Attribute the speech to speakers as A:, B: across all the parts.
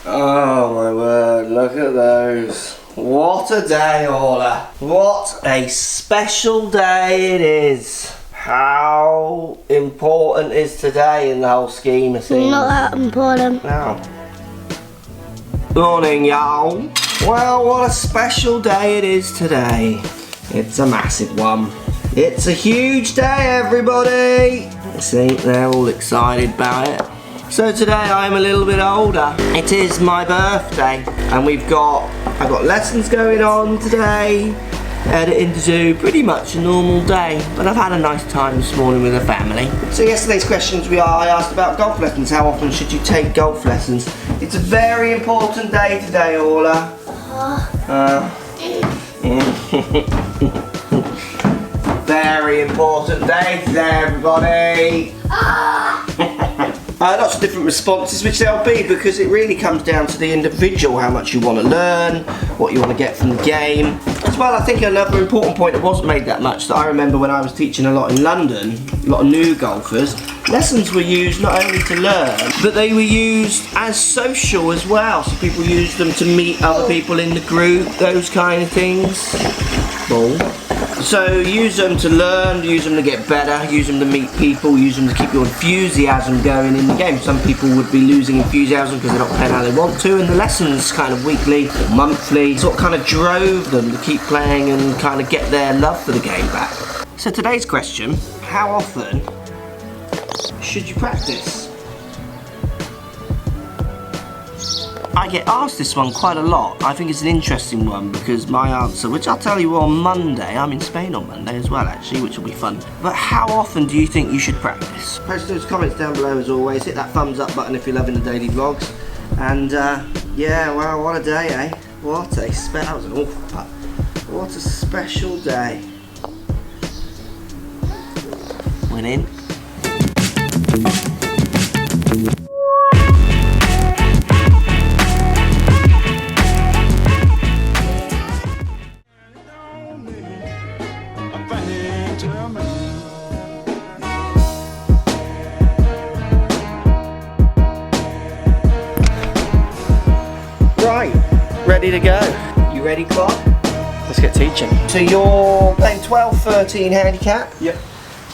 A: Oh my word, look at those. What a day, Orla. What a special day it is. How important is today in the whole scheme of things?
B: Not that important.
A: No. Morning, y'all. Well, what a special day it is today. It's a massive one. It's a huge day, everybody. See, they're all excited about it. So today I'm a little bit older. It is my birthday, and I've got lessons going on today, editing to do, pretty much a normal day, but I've had a nice time this morning with the family. So yesterday's questions I asked about golf lessons. How often should you take golf lessons? It's a very important day today, Orla. Very important day today, everybody. Lots of different responses, which there'll be, because it really comes down to the individual, how much you want to learn, what you want to get from the game. As well, I think another important point that wasn't made that much, that I remember when I was teaching a lot in London, a lot of new golfers, lessons were used not only to learn, but they were used as social as well. So people used them to meet other people in the group, those kind of things. Ball. So use them to learn, use them to get better, use them to meet people, use them to keep your enthusiasm going in the game. Some people would be losing enthusiasm because they're not playing how they want to, and the lessons kind of weekly or monthly sort of kind of drove them to keep playing and kind of get their love for the game back. So today's question, how often should you practice? I get asked this one quite a lot. I think it's an interesting one because my answer, which I'll tell you on Monday, I'm in Spain on Monday as well actually, which will be fun. But how often do you think you should practice? Post those comments down below as always. Hit that thumbs up button if you're loving the daily vlogs. And yeah, well, what a day, eh? What a that was an awful putt. What a special day. Winning. Right, ready to go. You ready, Quad?
C: Let's get teaching.
A: So you're playing 12-13 handicap?
C: Yep.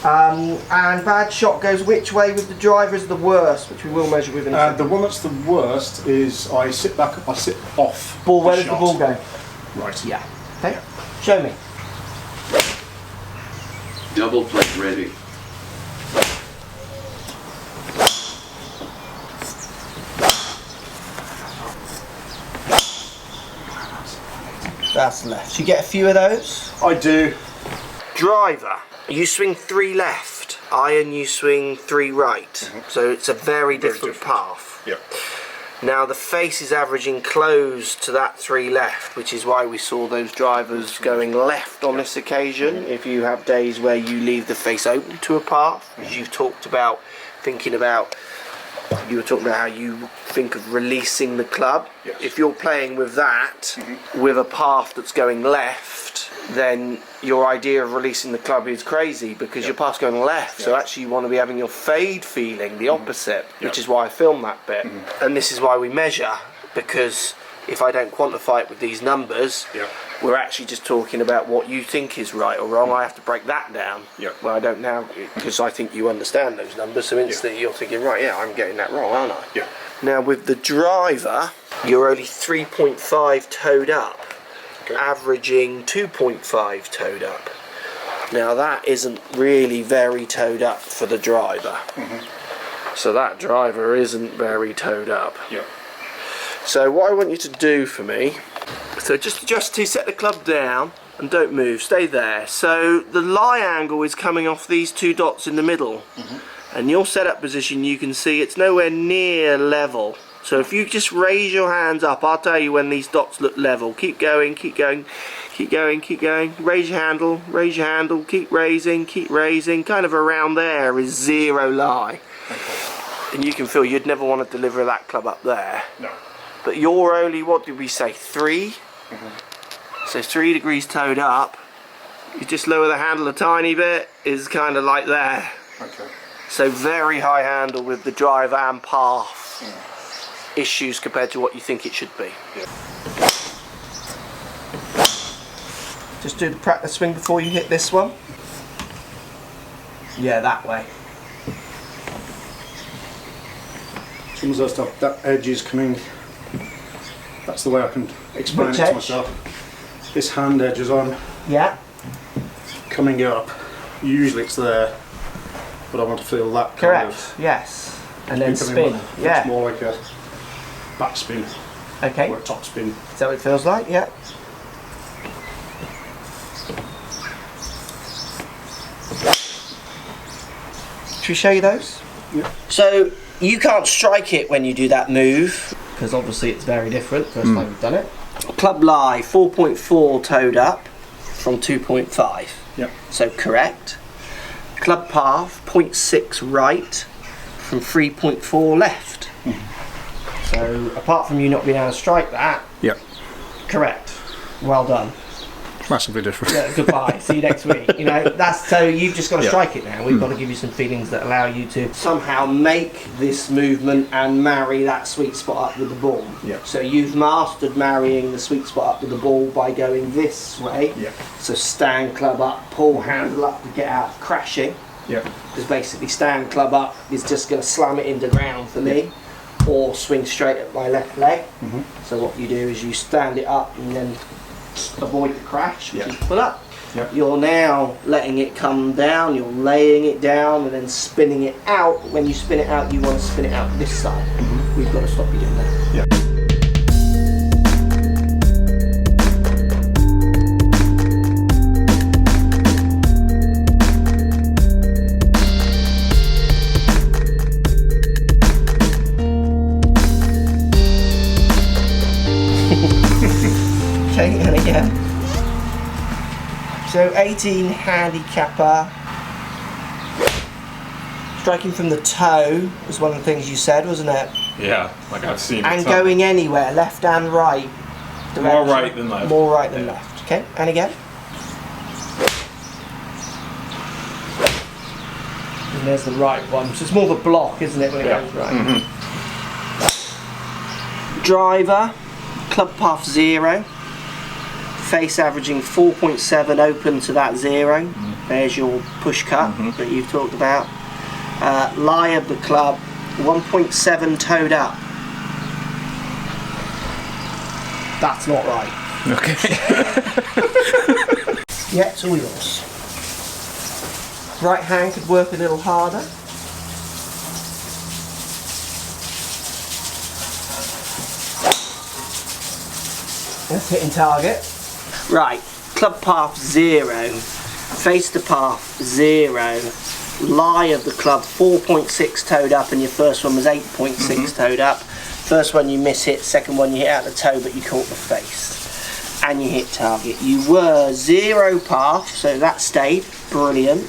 A: And bad shot goes which way with the driver is the worst, which we will measure with in a second.
C: The one that's the worst is I sit back, I sit off.
A: Ball, where does the ball go?
C: Right.
A: Yeah. Okay. Show me.
D: Double plate ready.
A: That's left. You get a few of those?
C: I do.
A: Driver. You swing 3 left. Iron, you swing 3 right.
C: Mm-hmm.
A: So it's a very different path.
C: Yep.
A: Now the face is averaging close to that 3 left, which is why we saw those drivers going left on this occasion. If you have days where you leave the face open to a path, as you've talked about, you were talking about how you think of releasing the club.
C: Yes.
A: If you're playing with that, with a path that's going left, then your idea of releasing the club is crazy because your path's going left. So actually you want to be having your fade feeling, the opposite, which is why I filmed that bit. And this is why we measure, because if I don't quantify it with these numbers, we're actually just talking about what you think is right or wrong. I have to break that down. Well, I don't now, because I think you understand those numbers, so instantly you're thinking, right, yeah, I'm getting that wrong, aren't I? Now with the driver, you're only 3.5 toed up, averaging 2.5 toed up. Now that isn't really very toed up for the driver. So that driver isn't very toed up. So what I want you to do for me, so just to set the club down and don't move, stay there. So the lie angle is coming off these 2 dots in the middle, and your setup position, you can see it's nowhere near level. So if you just raise your hands up, I'll tell you when these dots look level. Keep going, keep going, keep going, keep going. Raise your handle, keep raising, kind of around there is 0 lie. And you can feel you'd never want to deliver that club up there.
C: No.
A: But you're only, what did we say, 3? So 3 degrees toed up. You just lower the handle a tiny bit, is kind of like there.
C: Okay.
A: So very high handle with the drive and path. issues compared to what you think it should be.
C: Yeah.
A: Just do the practice swing before you hit this one. Yeah, that way.
C: Sometimes those stuff, that edge is coming. That's the way I can explain
A: Which
C: it to
A: edge?
C: myself. This hand edge is on,
A: Yeah.
C: coming up. Usually it's there, but I want to feel that kind
A: Correct.
C: of
A: Yes. And then
C: becoming
A: spin. Yeah.
C: It's more like a back spin
A: Okay.
C: or a top spin.
A: Is that what it feels like? Yeah. Should we show you those?
C: Yeah.
A: So you can't strike it when you do that move because obviously it's very different. First time we've done it. Club lie 4.4 toed up from 2.5.
C: Yeah.
A: So correct. Club path 0.6 right from 3.4 left. So apart from you not being able to strike that,
C: Yeah.
A: correct. Well done.
C: Massively different.
A: Yeah, goodbye. See you next week. You know, that's so you've just got to
C: Yeah.
A: strike it now. We've got to give you some feelings that allow you to somehow make this movement and marry that sweet spot up with the ball.
C: Yeah.
A: So you've mastered marrying the sweet spot up with the ball by going this way.
C: Yeah.
A: So stand club up, pull handle up to get out crashing.
C: Yeah.
A: Because basically stand club up is just going to slam it into ground for me, or swing straight at my left leg. So what you do is you stand it up and then avoid the crash, which
C: Yeah.
A: is pull up.
C: Yeah.
A: You're now letting it come down, you're laying it down and then spinning it out. When you spin it out, you want to spin it out this side. We've got to stop you doing that.
C: Yeah.
A: Okay, and again. So 18 handicapper. Striking from the toe was one of the things you said, wasn't it?
B: Yeah, like I've seen it.
A: And going anywhere, left and right.
B: More right than left.
A: More right than left. Okay, and again. And there's the right one. So it's more of a block, isn't it, when it goes right? Driver, club path 0. Face averaging 4.7 open to that 0. There's your push cut that you've talked about. Lie of the club 1.7 toed up. That's not right.
B: Okay.
A: Yeah, it's all yours. Right hand could work a little harder. That's hitting target. Right, club path 0, face the path 0, lie of the club 4.6 toed up, and your first one was 8.6 toed up. First one you miss hit, second one you hit out the toe, but you caught the face. And you hit target. You were 0 path, so that stayed, brilliant.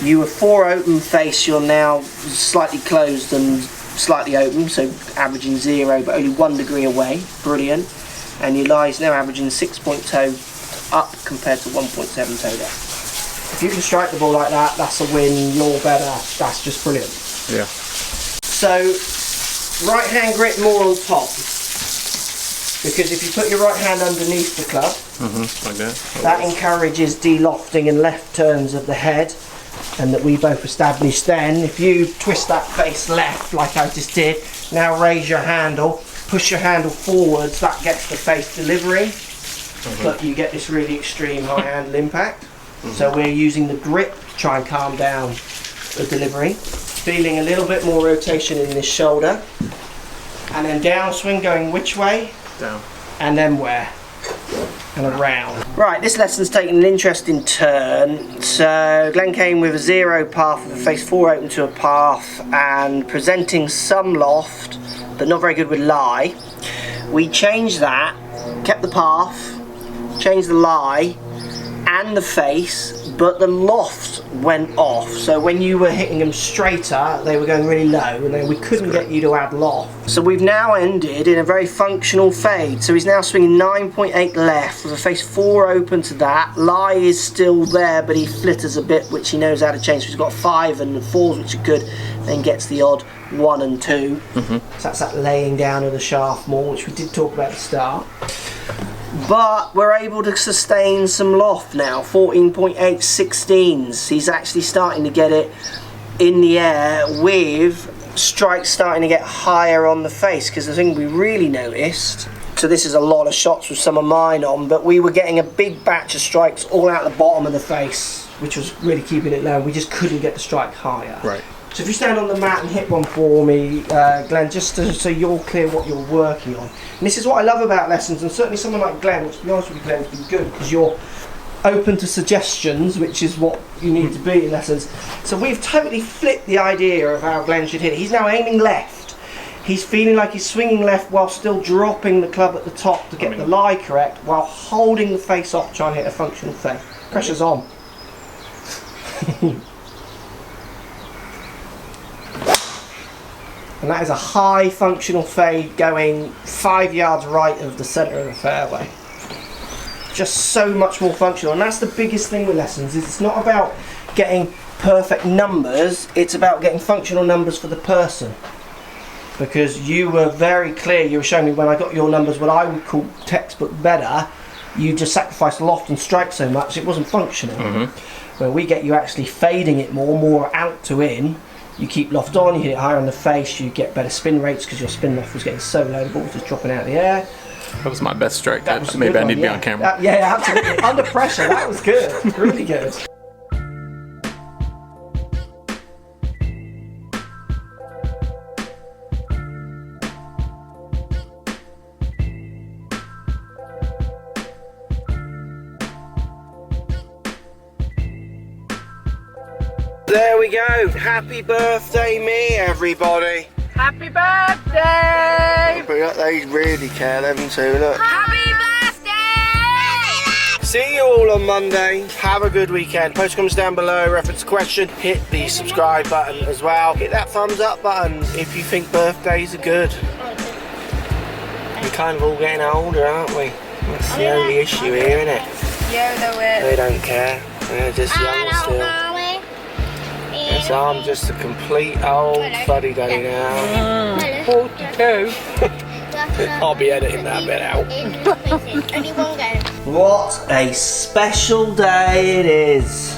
A: You were 4 open face, you're now slightly closed and slightly open, so averaging 0, but only 1 degree away, brilliant. And your lie is now averaging 6.2 up compared to 1.7 toed up. If you can strike the ball like that, that's a win, you're better, that's just brilliant.
C: Yeah.
A: So, right hand grip more on top. Because if you put your right hand underneath the club,
B: Like that.
A: that encourages de-lofting and left turns of the head, and that we both established then. If you twist that face left like I just did, now raise your handle, push your handle forwards, that gets the face delivery, but you get this really extreme high handle impact. So we're using the grip to try and calm down the delivery. Feeling a little bit more rotation in this shoulder. And then downswing going which way?
B: Down.
A: And then where? And around. Right, this lesson's taken an interesting turn. So Glenn came with a 0 path with a face 4 open to a path and presenting some loft, but not very good with lie. We changed that, kept the path, changed the lie and the face, but the loft went off. So when you were hitting them straighter, they were going really low, and then we couldn't get you to add loft. So we've now ended in a very functional fade. So he's now swinging 9.8 left with a face 4 open to that. Lie is still there, but he flitters a bit, which he knows how to change. So he's got 5 and 4s, which are good. Then gets the odd 1 and 2. So that's that laying down of the shaft more, which we did talk about at the start. But we're able to sustain some loft now. 14.8 16s. He's actually starting to get it in the air with strikes starting to get higher on the face, because the thing we really noticed, so this is a lot of shots with some of mine on, but we were getting a big batch of strikes all out the bottom of the face, which was really keeping it low. We just couldn't get the strike higher.
B: Right.
A: So if you stand on the mat and hit one for me, Glenn, just so you're clear what you're working on. And this is what I love about lessons, and certainly someone like Glenn, which to be honest with you, Glenn, has been good because you're open to suggestions, which is what you need to be in lessons. So we've totally flipped the idea of how Glenn should hit it. He's now aiming left. He's feeling like he's swinging left while still dropping the club at the top to get the lie correct, while holding the face off, trying to hit a functional fade. Pressure's on. And that is a high functional fade going 5 yards right of the centre of the fairway. Just so much more functional, and that's the biggest thing with lessons, is it's not about getting perfect numbers, it's about getting functional numbers for the person. Because you were very clear, you were showing me when I got your numbers what I would call textbook better, you just sacrificed loft and strike so much it wasn't functional. Where we get you actually fading it more out to in. You keep loft on, you hit it higher on the face, you get better spin rates because your spin loft was getting so low, the ball was just dropping out of the air.
B: That was my best strike.
A: That was a
B: Maybe
A: good
B: I need
A: one,
B: to be on camera.
A: Yeah, absolutely. Under pressure, that was good. Really good. There we go. Happy birthday me, everybody.
E: Happy birthday!
A: Look, they really care, them too, look.
E: Happy birthday!
A: See you all on Monday. Have a good weekend. Post comments down below, reference the question. Hit the subscribe button as well. Hit that thumbs up button if you think birthdays are good. We're kind of all getting older, aren't we? That's the only issue here, isn't it? They don't care. They're just young still. So I'm just a complete old fuddy-duddy now.
B: 42.
A: I'll be editing that bit out. What a special day it is.